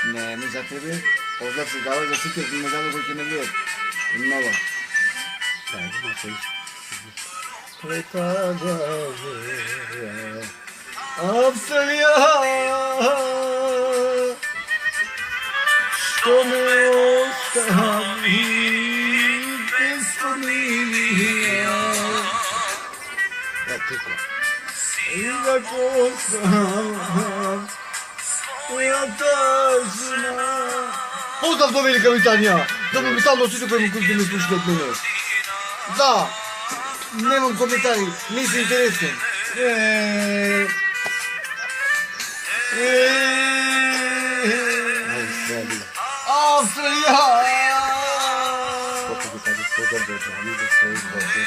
Не, ми за тебе. Поздрав се дава за сите, не знам кој ќе ме гледат. Много. Австралија, што ме остави без помилија. И да коснам моја тажна. Поздрав до Велика Британија! Да ме метално сите кои ме слушате од мене. Да! Немам коментари, не се интересен. Австралија!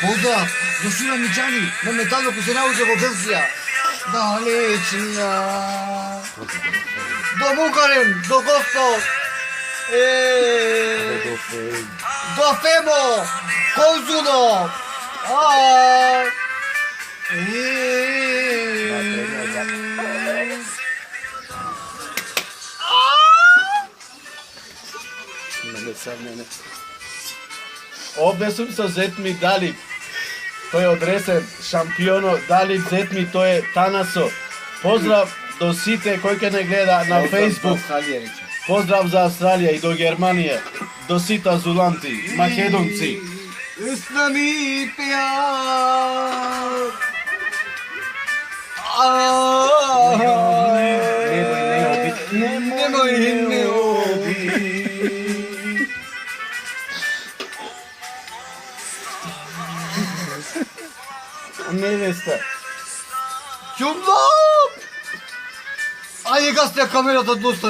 Поздрав до Шурамиќани, моментално кој се научи во Белгија. Далечна. До Букарен, до Господ. До Фемо, Конзуло. Овде сум со зетми Далип. Тој е одресен шампионо Далип зетми, тој е Танасо. Поздрав до сите кои ќе не гледа на Facebook. Поздрав за Австралија и до Германија. До сите азуланти, македонци. Снами пеат. Немој не оди. Невеста. Ќумло! Ајде гасте камерата доста.